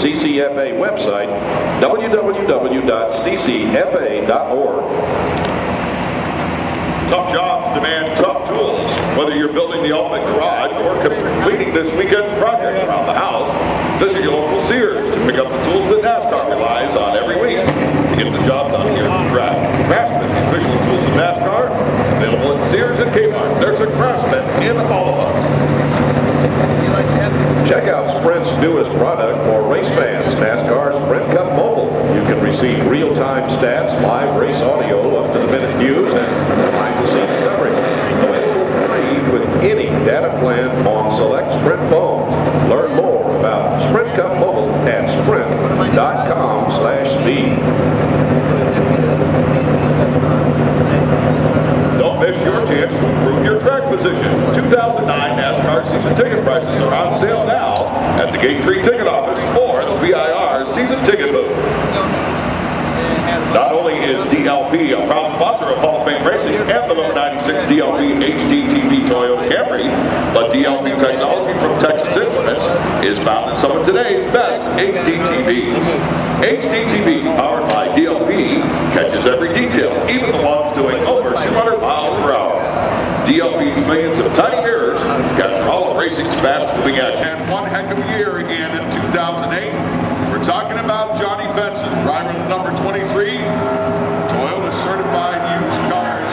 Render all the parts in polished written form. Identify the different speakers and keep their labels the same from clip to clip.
Speaker 1: CCFA website, www.ccfa.org.
Speaker 2: Tough jobs demand tough tools. Whether you're building the ultimate garage or completing this weekend's project around the house, visit your local Sears to pick up the tools that NASCAR relies on every week to get the job done here at the track. Craftsman, the official tools of NASCAR, available at Sears and Kmart. There's a Craftsman in all of us.
Speaker 1: Check out Sprint's newest product for race fans, NASCAR Sprint Cup Mobile. You can receive real-time stats, live race audio, up-to-the-minute news, and behind-the-scenes coverage. Available free with any data plan on select Sprint phones. Learn more about Sprint Cup Mobile at sprint.com/speed.
Speaker 2: Don't miss your chance to improve your track position. 2009 NASCAR season ticket prices are on sale now at the Gate Tree Ticket Office or the VIR season ticket booth. Not only is DLP a proud sponsor of Hall of Fame Racing and the number 96 DLP HDTV Toyota Camry, but DLP technology from Texas Instruments is found in some of today's best HDTVs. HDTV, powered by DLP, catches every detail, even the ones doing over 200 miles per hour. DLP's millions of tiny mirrors capture all of racing's fast-moving action. And one heck of a year again in 2008. We're talking about Johnny Benson, driver of the number 23, Toyota certified used cars.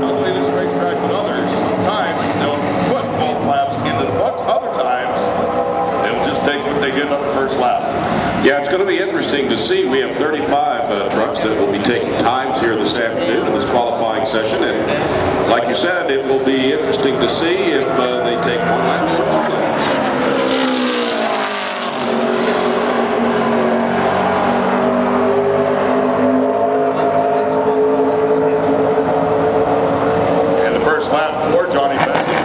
Speaker 2: Not only this racetrack but others, sometimes they'll put both laps into the books, other times they'll just take what they get on the first lap.
Speaker 1: Yeah, it's going to be interesting to see. We have 35 trucks that will be taking times here this afternoon in this qualifying session. And like you said, it will be interesting to see if they take one lap or two laps.
Speaker 2: And the first lap for Johnny Benson,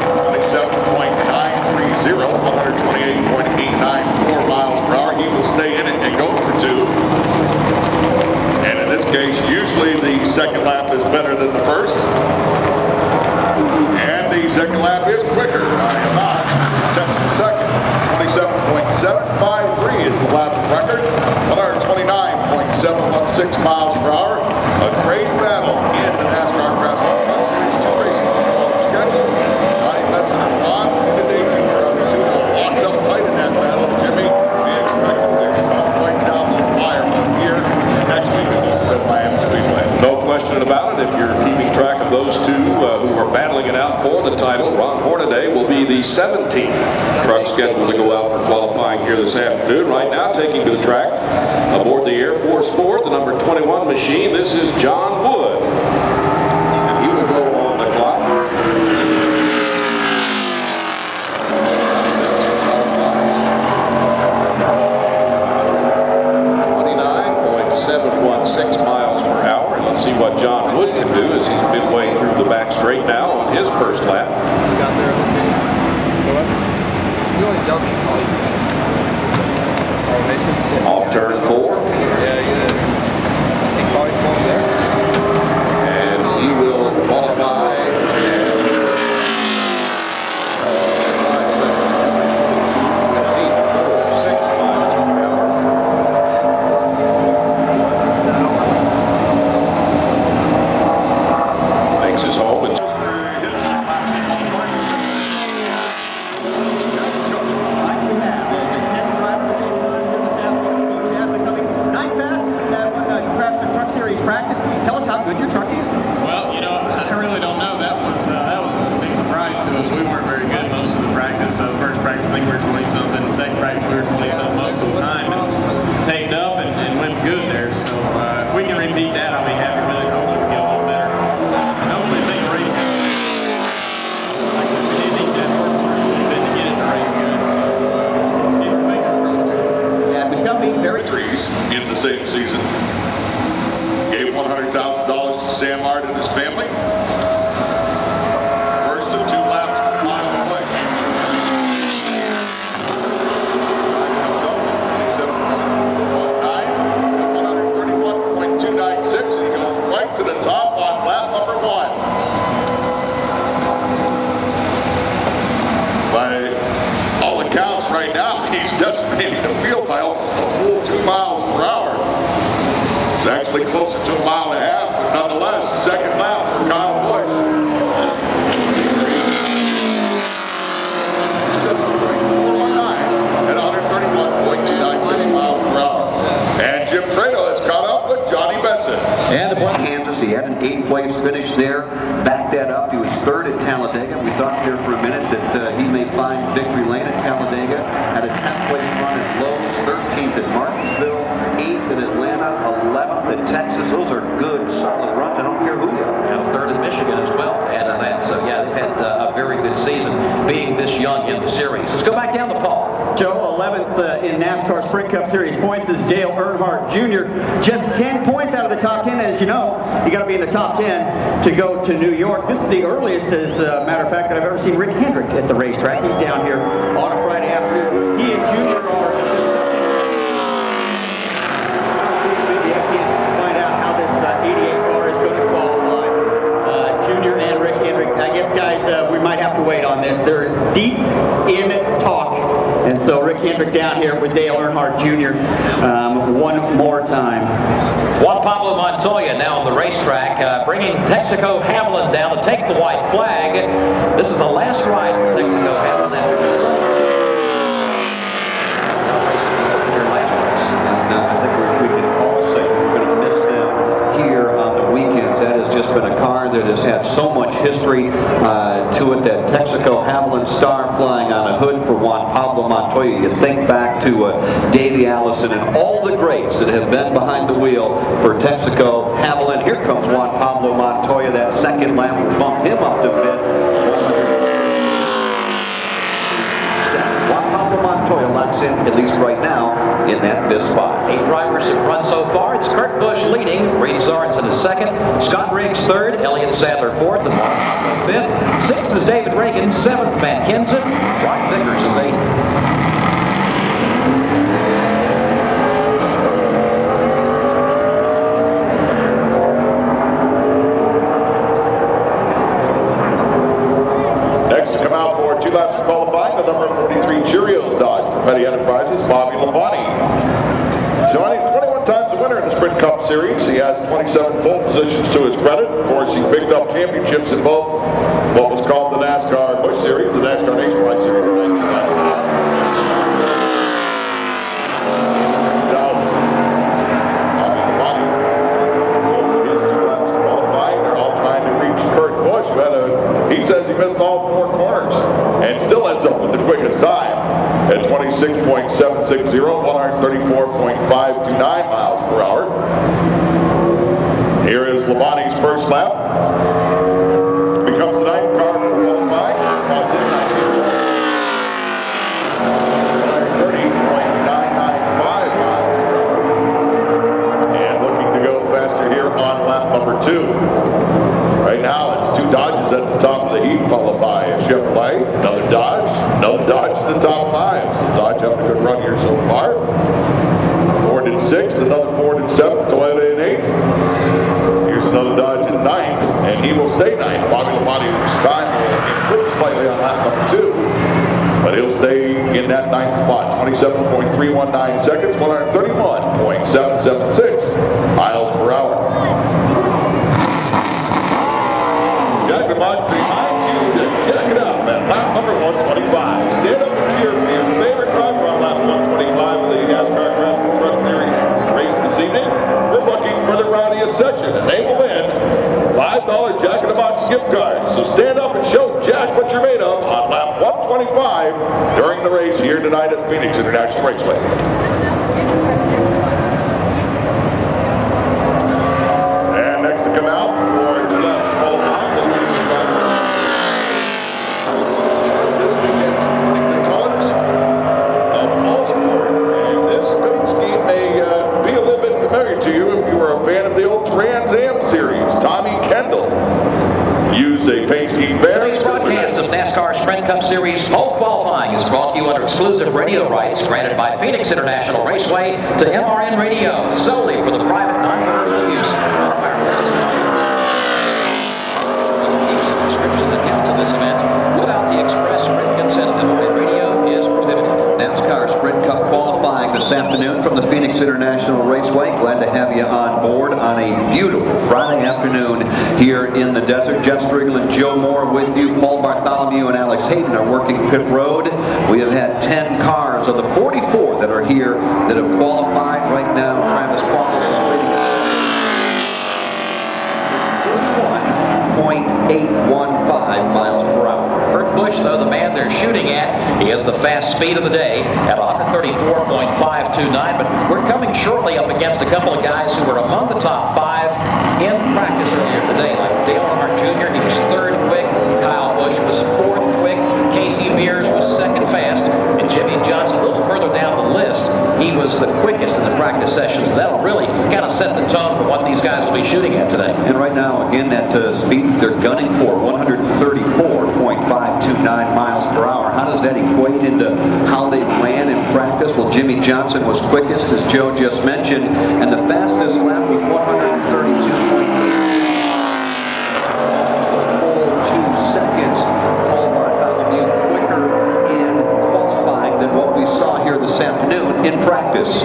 Speaker 2: 27.930, 128.894 miles per hour. He will stay in it and go for two. And in this case, usually the second lap is better than the first. And the second lap is quicker by about 10th of a second. 27.753 is the lap record. 129.716 miles per hour. A great battle in the NASCAR Craftsman Cup Series. Two races on the schedule. Johnny Benson and Ron Day Jr. are the two that locked up tight in that battle. Jimmy, we expect them to come right down the wire here next week at Miami Speedway.
Speaker 1: No question about it. If you're keeping track of those two who are battling it out for the title, Ron Hornaday will be the 17th truck scheduled to go out for qualifying here this afternoon. Right now, taking to the track aboard the Air Force 4, the number 21 machine, this is John Wood. And he will go on the clock. 29.716 miles per hour. And let's see what John Wood can do as he's midway through the back straight now on his first lap.
Speaker 3: You got there, okay? Go ahead. You always tell me to call you.
Speaker 1: Off turn 4.
Speaker 3: Yeah, you did. He call you from there.
Speaker 1: And he will qualify. 5 seconds. 846 miles per hour. Makes his home.
Speaker 4: Practice. Tell us how good your truck is.
Speaker 5: Well, you know, I really don't know. That was a big surprise to us. We weren't very good most of the practice. So the first practice, I think we were 20-something. The second practice, we were 20-something most of the time. And taped up and went good there. So if we can repeat that, I'll be happy with it. Hopefully we get a little better. And hopefully make the race good. We did need that work a little bit to get it to race good. So let's get the fingers crossed here.
Speaker 4: Yeah, becoming very
Speaker 2: Threes in the same season. Gave $100,000 to Sam Hart and his family. First of 2 laps, mile away. 27.419, 131.296. He goes right to the top on lap number 1. He's decimating the field by a full 2 miles per hour. It's actually closer to a mile and a half, but nonetheless, second lap for Kyle Busch. At 131.96 miles per hour. And Jim Trado has caught up with Johnny Benson.
Speaker 6: And the Kansas, he had an 8th place finish there. Backed that up. He was 3rd at Talladega. We thought there for a minute that he may find victory lane at Talladega. Had a 10th place run at Lowe's, 13th at Martinsville, 8th at Atlanta, 11th at Texas. Those are good, solid runs. I don't care who you are.
Speaker 7: And 3rd at Michigan as well. Add to that. So yeah, they've had a very good season being this young in the series. Let's go back down to Paul.
Speaker 4: Joe, 11th in NASCAR Sprint Cup Series points is Dale Earnhardt Jr. Just 10 points out of the top 10. As you know, you got to be in the top 10 to go to New York. This is the earliest, as a matter of fact, that I've ever seen Rick Hendrick at the racetrack. He's down here on a Friday afternoon. He and Junior are discussing. Maybe I can't find out how this 88 car is going to qualify. Junior and Rick Hendrick. I guess, guys, we might have to wait on this. They're deep in talk. And so Rick Hendrick down here with Dale Earnhardt Jr. One more time.
Speaker 7: Juan Pablo Montoya now on the racetrack, bringing Texaco Havoline down to take the white flag. This is the last ride for Texaco Havoline.
Speaker 6: I think we can all say we're going to miss them here on the weekends. That has just been a car that has had so much history to it. That Texaco Havoline star flying on a hood for Juan Pablo Montoya. You think back to Davey Allison and all the greats that have been behind the wheel for Texaco Havoline. Here comes Juan Pablo Montoya. That second lap will bump him up to fifth. Juan Pablo Montoya locks in, at least right now, in that fifth spot.
Speaker 7: 8 drivers have run so far. It's Kurt Busch leading, Reed Sorensen is 2nd, Scott Riggs 3rd, Elliott Sadler 4th, and Juan Pablo 5th. 6th is David Reagan, 7th Matt Kenseth, Ryan Vickers is 8th.
Speaker 2: Next to come out for 2 laps of qualifying, the number 43 Cheerios Dodge for Petty Enterprises, Bobby Labonte. Johnny, 21 times a winner in the Sprint Cup Series. He has 27 pole positions to his credit. Of course, he picked up championships in both what was called the NASCAR Busch Series, the NASCAR Nationwide Series in 1995. Bobby Labonte. Both of his 2 laps of qualifying, they're all trying to reach Kurt Busch. He says he missed all 4 corners and still ends up with the quickest time at 26.760, 134.529 miles per hour. Here is Labonte's first lap. Becomes the 9th car for qualifying. Slots in 130.995 miles per hour. And looking to go faster here on lap number 2. Right now, it's 2 Dodges at the top of the heap, followed by a Chevrolet, another Dodge at the top 5. So Dodge having a good run here so far. Ford in 6th, another Ford in 7th, Toyota in 8th. Here's another Dodge in 9th, and he will stay 9th. Bobby Lamonte's time will improve slightly on lap number 2, but he'll stay in that 9th spot. 27.319 seconds, 131.776 miles per hour. Jack DeMont reminds you to jack it up at lap number 125. Stand up and cheer for your favorite driver on lap 125 of the NASCAR Grand Prix Truck Series race this evening. We're looking for the rowdiest section, and they will win $5 Jack in the Box gift cards. So stand up and show Jack what you're made of on lap 125 during the race here tonight at Phoenix International Raceway. And next to come out for 2 laps of qualifying. To you if you were a fan of the old Trans Am series. Tommy Kendall used a paint scheme bear.
Speaker 7: Today's broadcast of NASCAR Sprint Cup Series pole qualifying is brought to you under exclusive radio rights granted by Phoenix International Raceway to MRN Radio, solely for the private non-commercial use of our wireless description that counts in this event without the express written consent of MRN Radio is prohibited.
Speaker 6: NASCAR Sprint this afternoon from the Phoenix International Raceway. Glad to have you on board on a beautiful Friday afternoon here in the desert. Jeff Striegel, Joe Moore with you. Paul Bartholomew and Alex Hayden are working pit road. We have had 10 cars of the 44 that are here that have qualified right now. Travis Paul is leading 41.815 miles per hour.
Speaker 7: Kurt Busch, though, the man they're shooting at, he has the fast speed of the day at 134.529, but we're coming shortly up against a couple of guys who were among the top 5 in practice earlier today, like Dale Earnhardt Jr., he was 3rd quick, Kyle Busch was 4th quick, Casey Mears was 2nd fast, and Jimmy Johnson a little further down the list, he was the quickest in the practice sessions. That'll really kind of set the tone for what these guys will be shooting at today.
Speaker 6: And right now, again, that speed they're gunning for, 134.529 miles per hour. How does that equate into how they ran in practice? Well, Jimmy Johnson was quickest, as Joe just mentioned, and the fastest lap was 132.8. 2 seconds. Paul Bartholomew quicker in qualifying than what we saw here this afternoon in practice.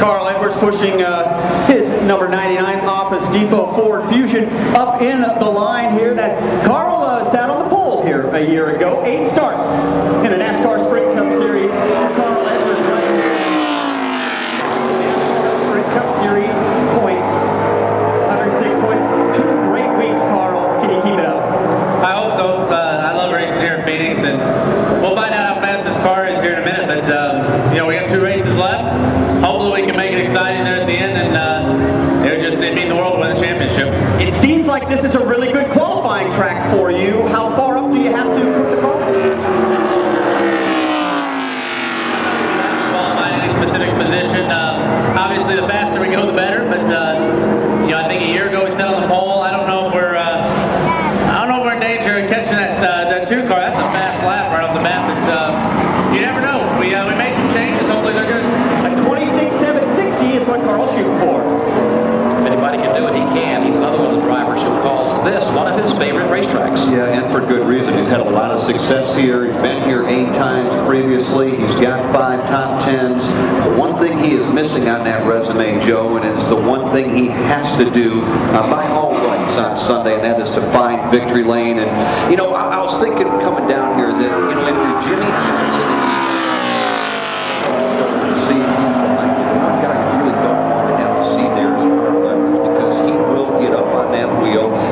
Speaker 4: Carl Edwards pushing his number 99 Office Depot Ford Fusion up in the line here. That Carl sat on the pole here a year ago. 8 starts in the NASCAR Sprint Cup Series. Carl Edwards running Sprint Cup Series points. 106 points. 2 great weeks, Carl. Can you keep it up?
Speaker 5: I hope so. I love racing here in Phoenix, and we'll find out how fast this car is here in a minute. But you know, we have 2 races left. Hopefully, we can make it exciting there at the end, and it would just mean the world to win the championship.
Speaker 4: It seems like this is a really good qualifying track for you. How far up do you have to put the car?
Speaker 5: Qualify in any specific position. Obviously, the faster we go, the better. But you know, I think a year ago we sat on the pole. I don't know if we're in danger of catching that 2 car. That's a fast lap right off the bat. But you never know. We made some changes. Hopefully, they're good.
Speaker 4: A 26.760 is what Carl's shooting for.
Speaker 7: If anybody can do it, he can. He's another one of the drivers who calls this one of his favorite racetracks.
Speaker 6: Yeah, and for good reason. He's had a lot of success here. He's been here 8 times previously. He's got 5 top 10s. The one thing he is missing on that resume, Joe, and it's the one thing he has to do by all rights on Sunday, and that is to find victory lane. And, you know, I was thinking coming down here that, you know, if you're Jimmy Johnson,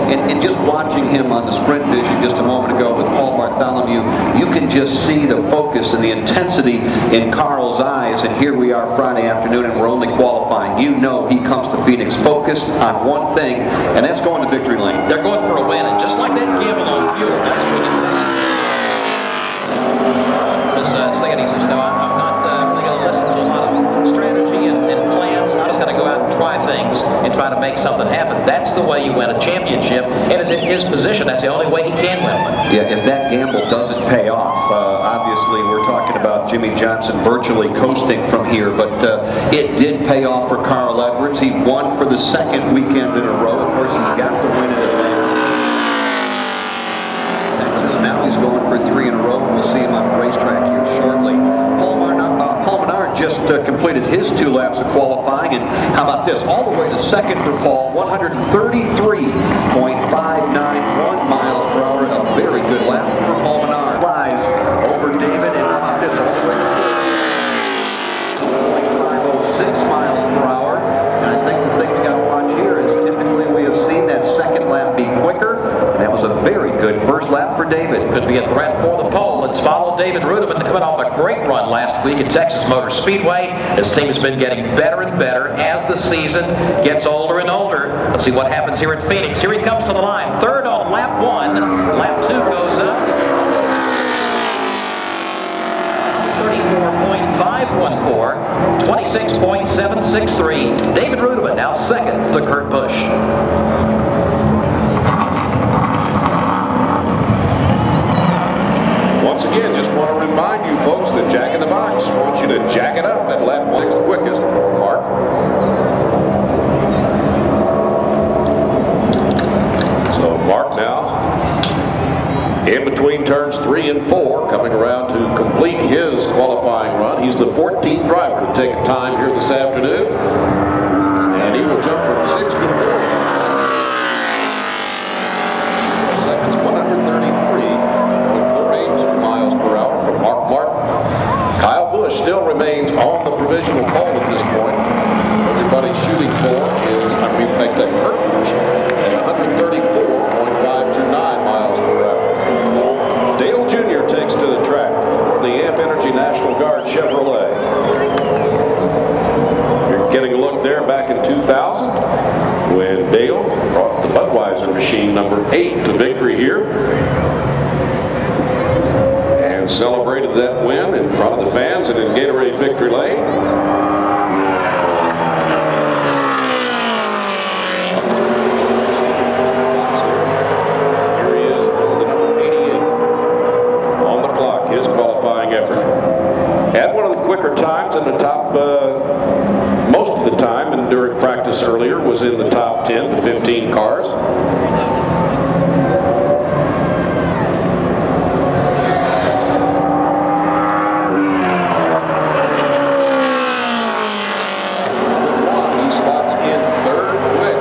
Speaker 6: and just watching him on the Sprint Vision just a moment ago with Paul Bartholomew, you can just see the focus and the intensity in Carl's eyes. And here we are Friday afternoon, and we're only qualifying. You know he comes to Phoenix focused on one thing, and that's going to victory lane.
Speaker 7: They're going for a win, and just like that gamble on fuel, that's what it saying. He says, you know, I'm not really going to listen to a lot of strategy and plans. I just got to go out and try things and try to make something happen. That's the way you win a championship, and it's in his position. That's the only way he can win one.
Speaker 6: Yeah, if that gamble doesn't pay off, obviously we're talking about Jimmy Johnson virtually coasting from here, but it did pay off for Carl Edwards. He won for the 2nd weekend in a row. Of course, he's got the win in Atlanta. Texas. Now he's going for 3 in a row, and we'll see him on the racetrack here shortly. Paul Menard just completed his 2 laps of qualifying, and how about this? All the way to 2nd for Paul, 133.591 miles per hour. A very good lap for Paul Menard. Flies over David, and how about this? All the way to 506 miles per hour. And I think the thing we got to watch here is typically we have seen that 2nd lap be quicker. And that was a very good first lap for David.
Speaker 7: Could be a threat for the pole. Let's follow David Rudiman, coming off a great run last week at Texas Motor Speedway. His team has been getting better and better as the season gets older and older. Let's see what happens here at Phoenix. Here he comes to the line. 3rd on lap 1. Lap 2 goes up. 34.514. 26.763. David Rudiman now 2nd to Kurt Busch.
Speaker 1: Once again, just want to remind you folks that Jack in the Box wants you to jack it up at lap 1. The quickest, Mark. So Mark now in between turns 3 and 4, coming around to complete his qualifying run. He's the 14th driver to take a time here this afternoon. And he will jump from 6 to 4 seconds, 133.482 miles per hour from Mark Martin. Kyle Busch still remains on the provisional pole at this point. Everybody's shooting for is, Kurt Busch at 134.529 miles per hour. Dale Jr. takes to the track for the Amp Energy National Guard Chevrolet. You're getting a look there back in 2000 when Dale brought the Budweiser machine number 8 to victory here and celebrated that win in front of the fans and in Gatorade Victory Lane. Had one of the quicker times in the top, most of the time, and during practice earlier was in the top 10 to 15 cars. He slots in third quick,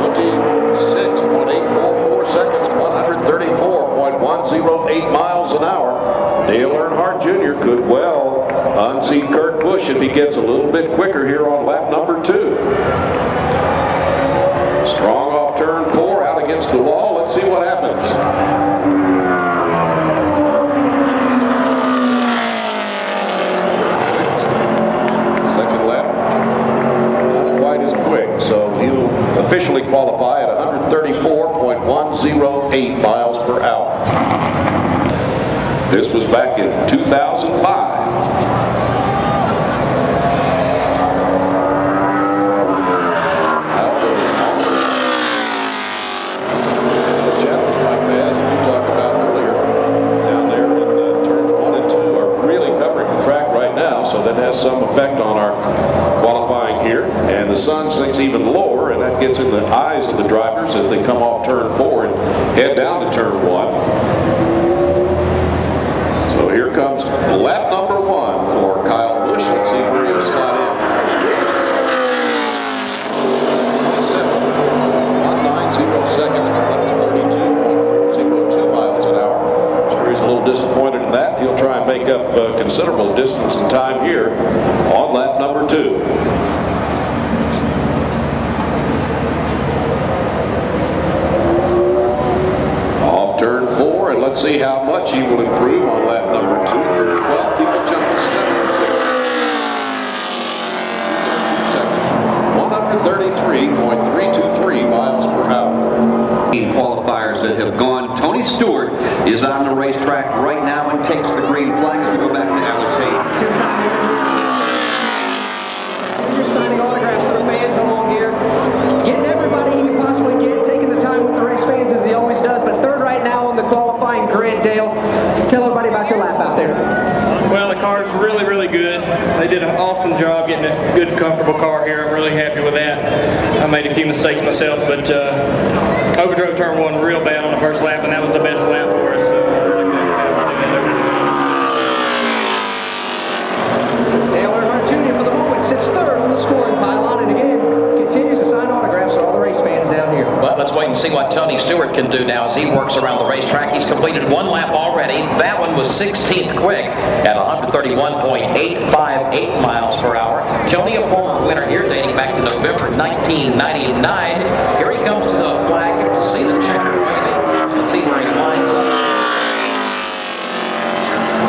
Speaker 1: 26.844 seconds, 134.108 miles an hour. Dale Earnhardt Jr. could well unseat Kurt Busch if he gets a little bit quicker here on lap number 2. Strong off turn 4, out against the wall. Let's see what happens. Second lap, not quite as quick, so he'll officially qualify at 134.108 miles per hour. This was back in 2005. That has some effect on our qualifying here, and the sun sinks even lower, and that gets in the eyes of the drivers as they come off turn 4 and head down to turn 1. So here comes lap number 1 for Kyle Busch. Let's see where he'll slide in. 27.190 seconds, 132.402 miles an hour. Sure, he's a little disappointed in that. He'll try and make up considerable distance and time here on lap number 2. Off turn 4, and let's see how much he will improve on lap number 2. For 12th, he will jump to 7th. 133.323 miles per hour.
Speaker 6: Qualifiers that have gone. Tony Stewart is on the racetrack right now and takes the green flag as we go back to Alex Hayden.
Speaker 8: You're signing autographs for the fans along here, getting everybody he can possibly get, taking the time with the race fans as he always does. But third right now on the qualifying grid. Dale, tell everybody about your lap out there.
Speaker 5: Well, the car's really, really good. They did an awesome job getting a good, comfortable car here. I'm really happy with that. I made a few mistakes myself, but overdrove turn 1 real bad on the first lap, and that was the best lap for us.
Speaker 8: Dale Earnhardt Jr. for the moment sits third on the scoring pylon, and again continues to sign autographs for all the race fans down here.
Speaker 7: Well, let's wait and see what Tony Stewart can do now as he works around the racetrack. He's completed 1 lap already. That one was 16th quick at 131.858 miles per hour. Tony, a former winner here dating back to November 1999. Here he comes to the flag to see the checker waving. Let's see where he lines up.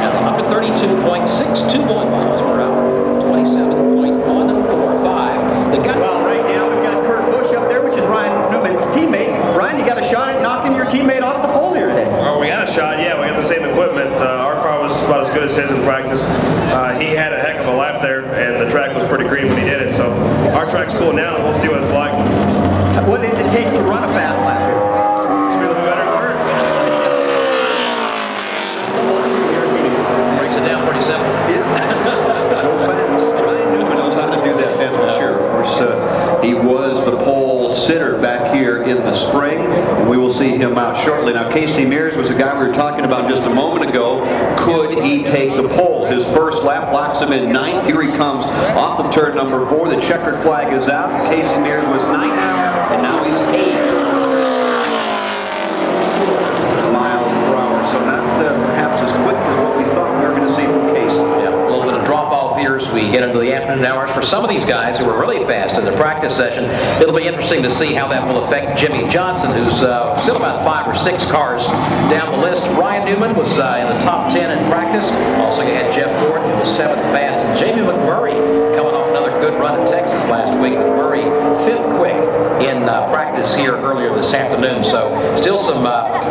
Speaker 7: At 132.621 miles per hour. 27.145.
Speaker 4: Well, right now we've got Kurt Busch up there, which is Ryan Newman's teammate. Ryan, you got a shot at knocking your teammate off the pole here today.
Speaker 9: Well, we got a shot, yeah. We got the same equipment. Our car was about as good as his in practice. He had a heck of a lap there, and the track was pretty green when he did it. So our track's cooling down, and we'll see what it's like.
Speaker 4: What does it take to run a fast lap here?
Speaker 9: It's really better than Kurt.
Speaker 7: Breaks it down 47.
Speaker 6: Ryan Newman knows how to do that, that's for sure. Of course, he was the pole sitter back here in the spring, and we will see him him out shortly. Now, Casey Mears was the guy we were talking about just a moment ago. Could he take the pole? His first lap locks him in 9th. Here he comes off the turn number 4. The checkered flag is out. Casey Mears was 9th, and now he's 8th. Miles per hour. So not perhaps as quick as what we thought we were going to see from Casey.
Speaker 7: Yeah, a little bit of drop-off here as we get into the afternoon hours. For some of these guys who were really fast in the practice session, it'll be interesting to see how that will affect Jimmy Johnson, who's still about 5 or 6 cars down the list. Ryan Newman was in the top 10 in practice. Also, you had Jeff Gordon, who was 7th fast, and Jamie McMurray coming off another good run in Texas last week. McMurray 5th quick in practice here earlier this afternoon. So still some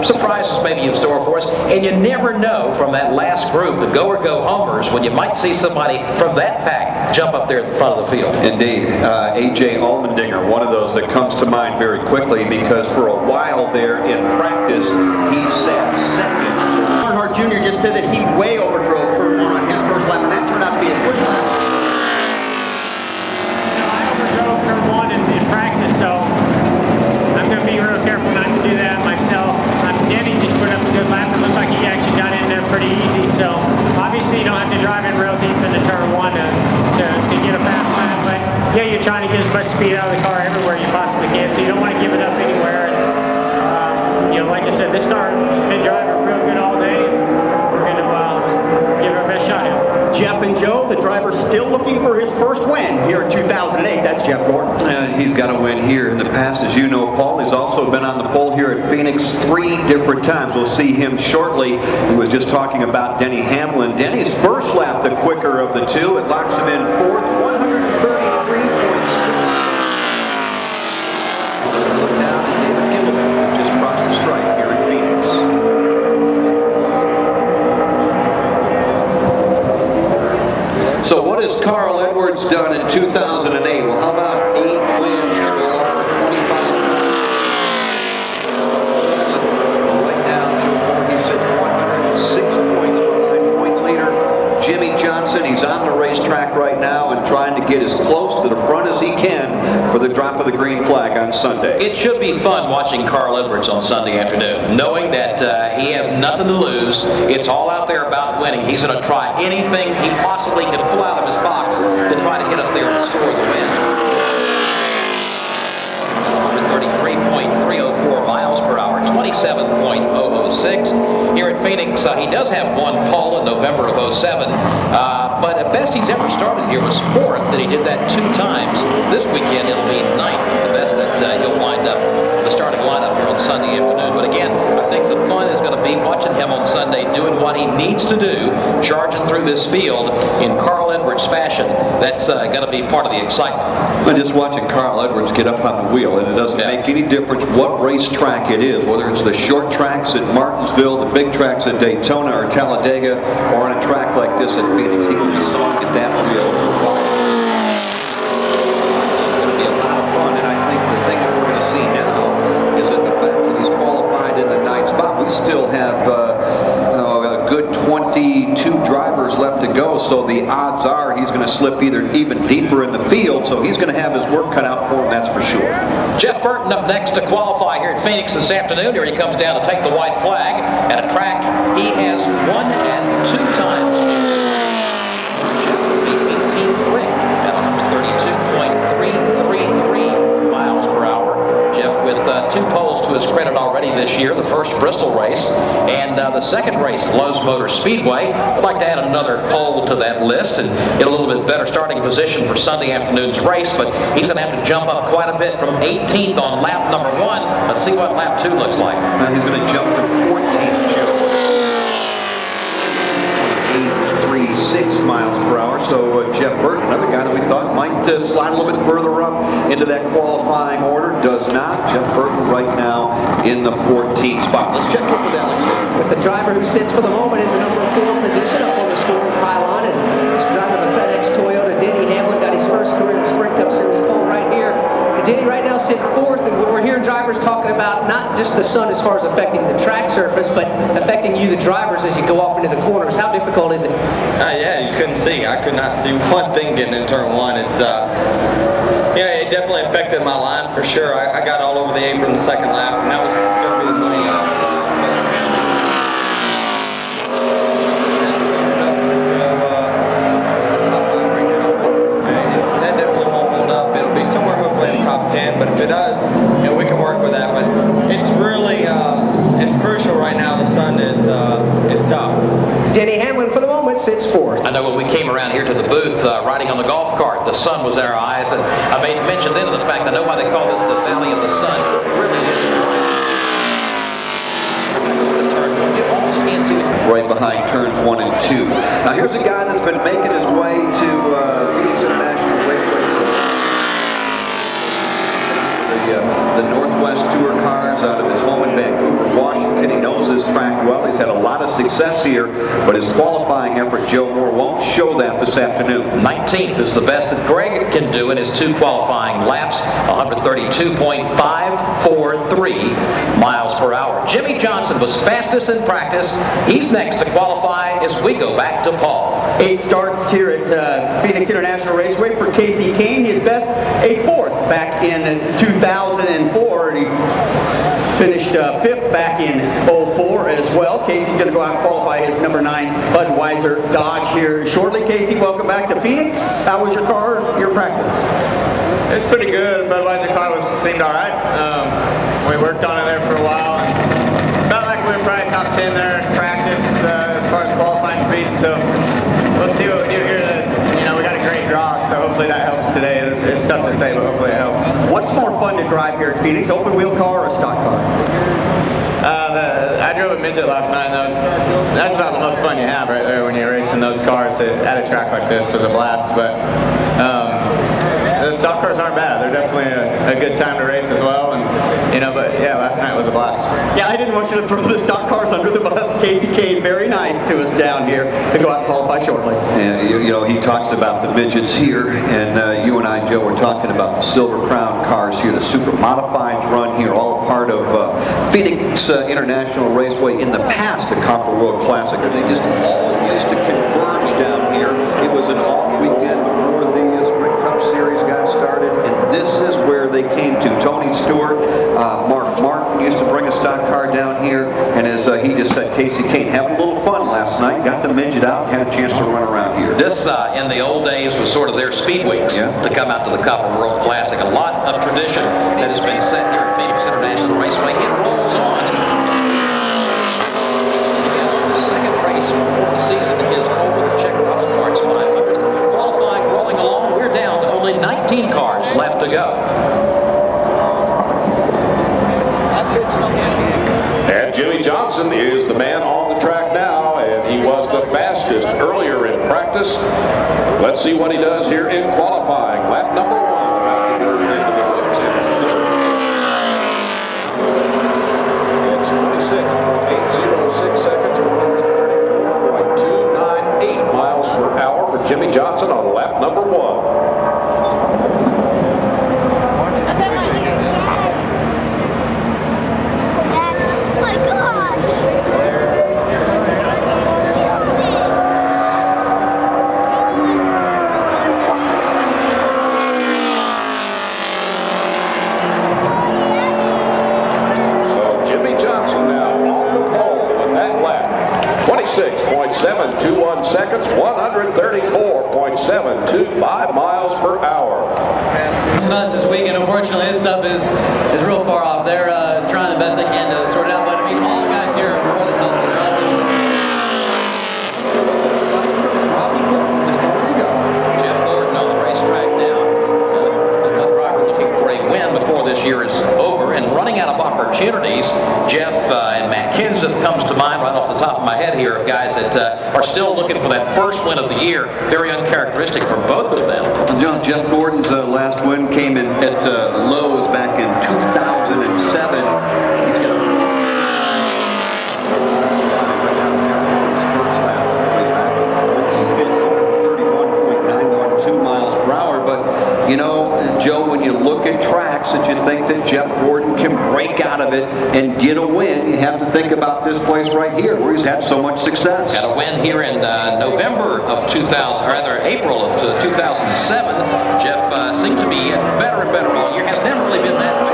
Speaker 7: surprises maybe in store for us. And you never know from that last group, the go-or-go homers, when you might see somebody from that pack jump up there at the front of the field.
Speaker 6: Indeed. A.J. Allmendinger, one of those that comes to mind very quickly, because for a while there in practice, he sat second.
Speaker 4: Earnhardt Jr. just said that he way overdrove turn 1 on his first lap, and that turned out to be his quick lap.
Speaker 10: I overdrove turn 1 in practice, so I'm going to be real careful not to do that myself. Denny just put up a good lap. It looked like he actually got in there pretty easy, so obviously you don't have to drive in real deep into turn 1 to get a fast lap, but yeah, you're trying to get as much speed out of the car everywhere you possibly can, so you don't want to give it up anywhere. And, you know, like I said, this car has been driving real good all day, and we're going to give our best shot at it.
Speaker 4: Jeff and Joe, the driver's still looking for his first win here in 2008. That's Jeff Gordon.
Speaker 6: He's got a win here in the past, as you know, Paul. He's also been on the pole here at Phoenix 3 different times. We'll see him shortly. He was just talking about Denny Hamlin. Denny's first lap, the quicker of the two. It locks him in 4th, 133.6. Look down at David Gilliland, just crossed the stripe here in Phoenix. So what has Carl Edwards done in 2008? Well, how about 8 wins to 25? Right now, Joe Voorhees at 106 points behind point leader Jimmy Johnson. He's on the racetrack right now and trying to get as close to the front as he can for the drop of the green flag on Sunday.
Speaker 7: It should be fun watching Carl Edwards on Sunday afternoon, knowing that he has nothing to lose. It's all out there about winning. He's going to try anything he possibly can pull out of his box to try to get up there and score the win. 133.304 miles per hour, 27.006. Here at Phoenix, he does have 1 pole in November of 07, but at best he's ever started here was 4th, and he did that 2 times. This weekend it'll be 9th, the best that he'll wind up the starting lineup here on Sunday afternoon. But again, I think the fun is going to be watching him on Sunday doing what he needs to do, charging through this field in Carl Edwards fashion. That's going to be part of the excitement.
Speaker 6: But just watching Carl Edwards get up on the wheel, and it doesn't make any difference what racetrack it is, whether it's the short tracks at Martinsville, the big tracks at Daytona or Talladega, or on a track like this at Phoenix. He will be sawing at that wheel for a while. It's going to be a lot of fun, and I think the thing that we're going to see now is that the fact that he's qualified in the 9th spot, we still have a good 22 drivers left to go, so the odds are he's going to slip even deeper in the field, so he's going to have his work cut out for him, that's for sure.
Speaker 7: Jeff Burton up next to qualify here at Phoenix this afternoon. Here he comes down to take the white flag at a track he has won at 2 times. Jeff will be 18th quick at 132.333 miles per hour. Jeff with 2 poles to his credit already this year, the first Bristol race, and the second race, Lowe's Motor Speedway. I'd like to add another pole to that list and get a little bit better starting position for Sunday afternoon's race, but he's going to have to jump up quite a bit from 18th on lap number 1. Let's see what lap 2 looks like.
Speaker 6: He's going to jump to 14th, Joe. 836 miles per hour. So Jeff Burton, another guy that we thought might slide a little bit further up into that qualifying order, does not. Jeff Burton right now in the 14th spot. Let's check in with Alex here.
Speaker 8: With the driver who sits for the moment in the number 4 position up on the scoring pylon, and he's driving the FedEx Toyota. Denny Hamlin got his first career Sprint Cup Series pole right here. And Denny right now sits 4th, and we're hearing drivers talking about not just the sun as far as affecting the track surface, but affecting you, the drivers, as you go off into the corners. How difficult is it?
Speaker 11: Yeah, you couldn't see. I could not see one thing getting in turn 1. It's Yeah, it definitely affected my line for sure. I got all over the apron the second lap, and that was going to be the money. That definitely won't hold up. It'll be somewhere hopefully in the top 10, but if it does, you know, we can work with that. But it's really it's crucial right now. The sun is tough.
Speaker 8: Denny Hamlin for the moment sits fourth.
Speaker 7: I know when we came around here to the booth riding on the golf cart, the sun was in our eyes, and I made mention then of the fact I know why they call this the Valley of the Sun. It really is. You almost can't see the
Speaker 6: right behind turns 1 and 2. Now here's a guy that's been making his way to Phoenix International Raceway. The Northwest Tour cars out of his home in Vancouver, Washington. He knows his track well. He's had a lot of success here, but his qualifying effort, Joe Moore, won't show that this afternoon.
Speaker 7: 19th is the best that Greg can do in his 2 qualifying laps, 132.543 miles per hour. Jimmy Johnson was fastest in practice. He's next to qualify as we go back to Paul.
Speaker 4: 8 starts here at Phoenix International Raceway for Kasey Kahne. He is best a 4th back in 2004, and he finished 5th back in 04 as well. Kasey's going to go out and qualify his number 9 Budweiser Dodge here shortly. Kasey, welcome back to Phoenix. How was your car, your practice?
Speaker 5: It's pretty good. Budweiser car seemed all right. We worked on it there for a while. And felt like we were probably top 10 there in practice as far as qualifying speed. So we'll see what we do here. You know, we got a great draw, so hopefully that helps today. It's tough to say, but hopefully it helps.
Speaker 4: What's more fun to drive here at Phoenix, open wheel car or a stock car?
Speaker 5: I drove a midget last night, and that's about the most fun you have right there when you're racing those cars at a track like this. It was a blast, but the stock cars aren't bad. They're definitely a good time to race as well, and you know. But yeah, last night was a blast.
Speaker 4: Yeah, I didn't want you to throw the stock cars under the bus. Kasey Kahne, very nice to us down here to go out and qualify shortly.
Speaker 6: And you know, he talks about the midgets here, and you and I, Joe, were talking about the Silver Crown cars here, the super modifieds run here, all a part of Phoenix International Raceway. In the past, the Copper World Classic, they just all used to converge down here. It was an off weekend before the Sprint Cup Series got started, and this is where they came to. Tony Stewart, Mark Martin used to bring a stock car down here, and as he just said, Kasey Kahne having a little fun last night, got the midget out, had a chance to run around here.
Speaker 7: This, in the old days, was sort of their speed weeks to come out to the Copper World Classic. A lot of tradition that has been set here at Phoenix International Raceway. It rolls on. The second race before the season is over. The Czech Auto Parts 500. Qualifying, rolling along. We're down to only 19 cars left to go.
Speaker 1: And Jimmy Johnson is the man on the track now, and he was the fastest earlier in practice. Let's see what he does here in qualifying. Lap number 1, about to move into the top 10. It's 26.806 seconds, 134.298 miles per hour for Jimmy Johnson on lap number 1. Jimmy Johnson now on the pole with that lap. 26.721 seconds, 134.725 miles per hour.
Speaker 12: It's us this weekend. Unfortunately, this stuff is real far off. They're trying the best they can to sort it out, but I mean, all the guys here are more than helping.
Speaker 7: Jeff Gordon on the racetrack now. Another driver looking for a win before this year is over and running out of opportunities. Jeff and Matt Kenseth comes to mind right off the top of my head here of guys that are still looking for that first win of the year. Very uncharacteristic for both of them.
Speaker 6: Jeff Gordon's last win came in at Lowe's back in 2007. You know, Joe, when you look at tracks that you think that Jeff Gordon can break break out of it and get a win, you have to think about this place right here where he's had so much success.
Speaker 7: Had a win here in November of 2000, or rather April of 2007. Jeff seems to be better and better all year. Has never really been that way.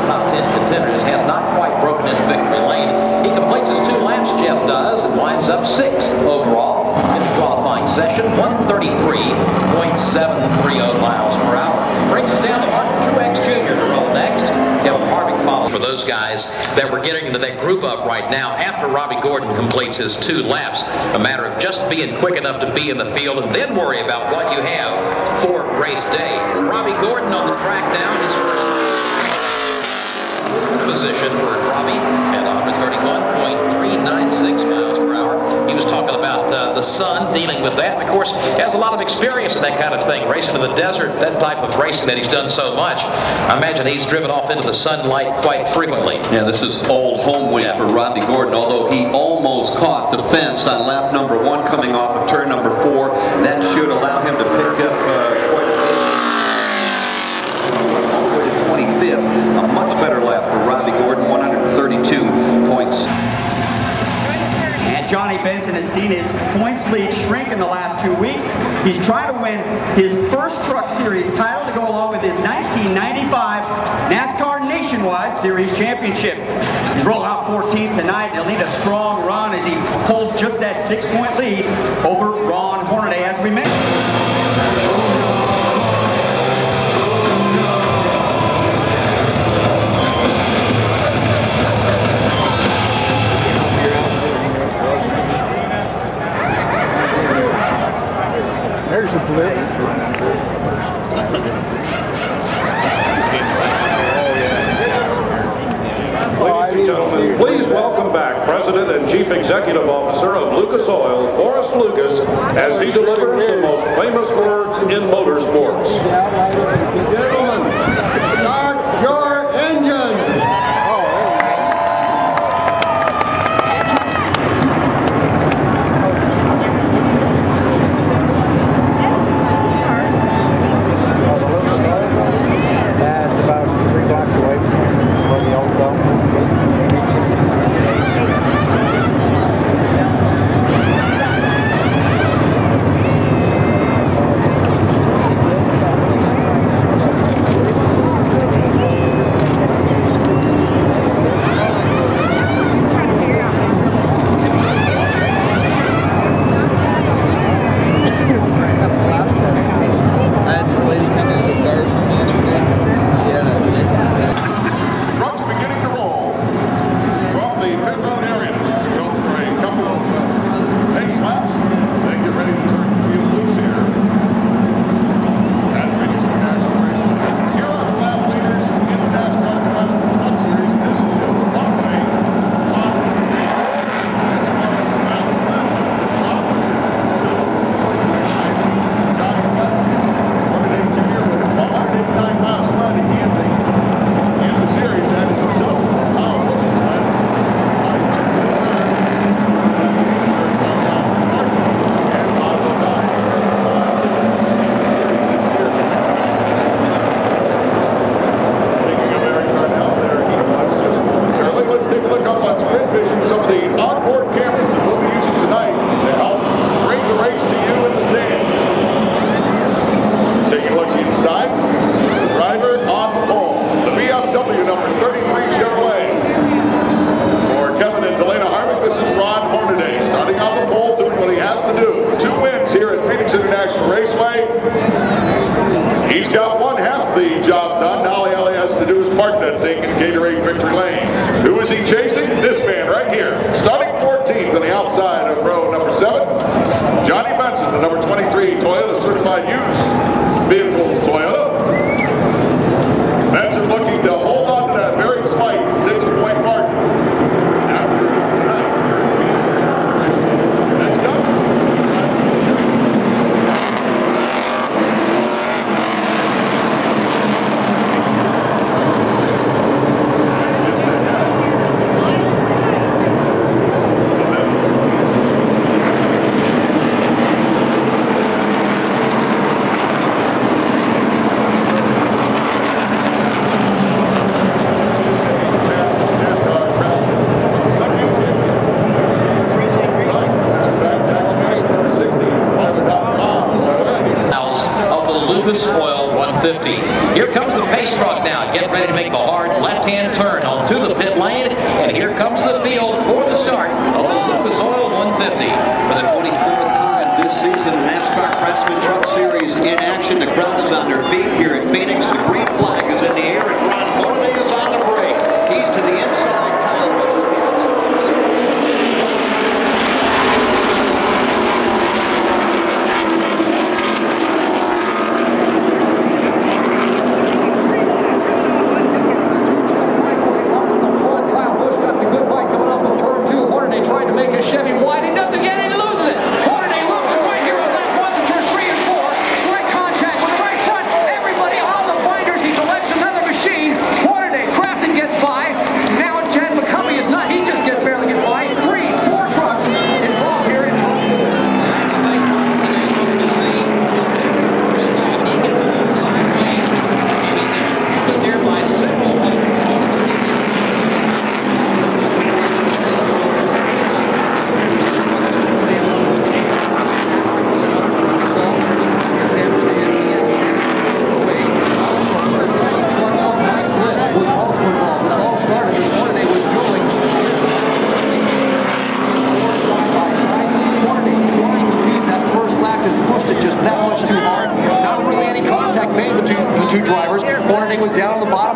Speaker 7: Top 10 contenders, has not quite broken into victory lane. He completes his 2 laps, Jeff does, and winds up 6th overall in the qualifying session, 133.730 miles per hour. Brings us down to Martin Truex Jr. to roll next. Kevin Harvick follows. For those guys that we're getting into that group of right now, after Robbie Gordon completes his 2 laps, a matter of just being quick enough to be in the field and then worry about what you have for race day. Robbie Gordon on the track now, his first position for Robbie at 131.396 miles per hour. He was talking about the sun, dealing with that. And of course, he has a lot of experience in that kind of thing, racing in the desert, that type of racing that he's done so much. I imagine he's driven off into the sunlight quite frequently.
Speaker 6: Yeah, this is old home week for Robbie Gordon, although he almost caught the fence on lap number 1 coming off of turn number 4. That should allow him to pick up quite a bit. 25th, a much better lap for Robbie Gordon, 132 points.
Speaker 4: And Johnny Benson has seen his points lead shrink in the last 2 weeks. He's trying to win his first Truck Series title to go along with his 1995 NASCAR Nationwide Series Championship. He's rolling out 14th tonight. He'll need a strong run as he holds just that 6-point lead over Ron Hornaday, as we mentioned.
Speaker 13: There's a flip.
Speaker 1: Ladies and gentlemen, please welcome back President and Chief Executive Officer of Lucas Oil, Forrest Lucas, as he delivers the most famous words in motorsports.
Speaker 13: Gentlemen, start your engine.
Speaker 14: That's about 3 blocks away from the old dome.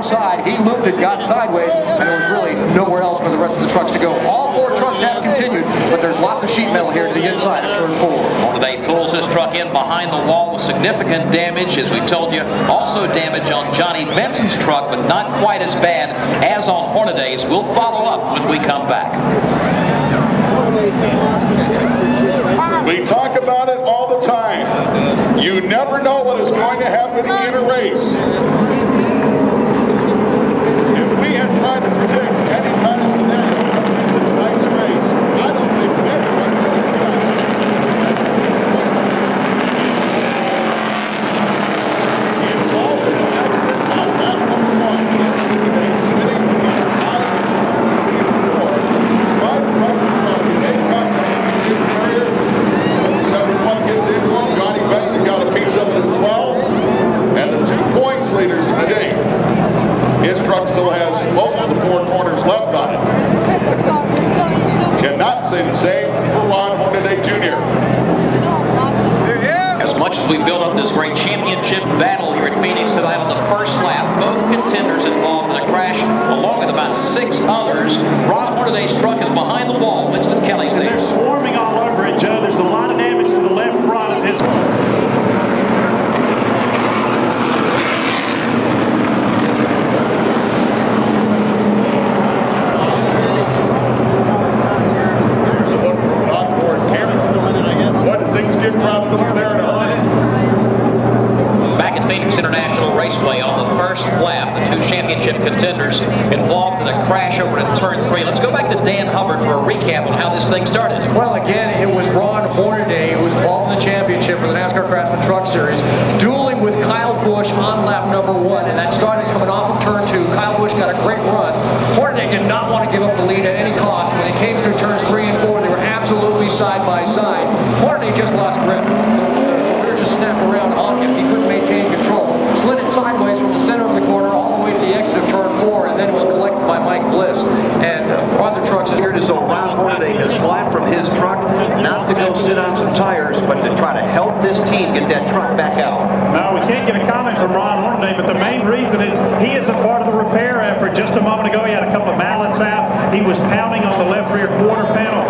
Speaker 7: side. He looped it, got sideways, and there was really nowhere else for the rest of the trucks to go. All 4 trucks have continued, but there's lots of sheet metal here to the inside of turn 4.
Speaker 15: Hornaday pulls his truck in behind the wall with significant damage, as we told you. Also damage on Johnny Benson's truck, but not quite as bad as on Hornaday's. We'll follow up when we come back.
Speaker 2: We talk about it all the time. You never know what is going to happen in a race. If we had tried to predict any kind of scenario coming into tonight's race, I don't think anyone could have done it. Involved in an accident on lap number 1, yesterday, committing to the high 5 drivers on the make contact with the carrier. When the 7-1 gets into him, Johnny Benson got a piece of it as well. And the 2 points leaders today, his truck still has most of the 4 corners left on it. Cannot say the same for Ron Hornaday Jr.
Speaker 15: As much as we build up this great championship battle here at Phoenix tonight on the first lap, both contenders involved in a crash, along with about 6 others. Ron Hornaday's truck is behind the wall. Winston Kelly's there.
Speaker 16: They're swarming all over it, Joe. There's a lot of damage to the left front of his.
Speaker 2: What did things get dropped over there?
Speaker 15: Back at Phoenix International Raceway on the first lap, the 2 championship contenders involved in a crash over at turn 3. Let's go back to Dan Hubbard for a recap on how this thing started.
Speaker 7: Well, again, it was Ron Hornaday who was involved in the championship for the NASCAR Craftsman Truck Series, dueling with Kyle Busch on lap number 1, and that started coming off of turn 2. Kyle Busch got a great run. Hornaday did not want to give up the lead at any cost. When they came through turns 3 and 4, they were absolutely side by side. Hornaday just lost grip. The rear just snapped around on him. He couldn't maintain control. Slid it sideways from the center of the corner all the way to the exit of turn 4, and then was collected by Mike Bliss. And other trucks here to
Speaker 6: So Ron Hornaday has climbed from his truck, not to go sit on some tires, but to try to help this team get that truck back out.
Speaker 16: No, we can't get a comment from Ron Hornaday, but the main reason is he isn't part of the repair effort. Just a moment ago, he had a couple of mallets out. He was pounding on the left rear quarter panel.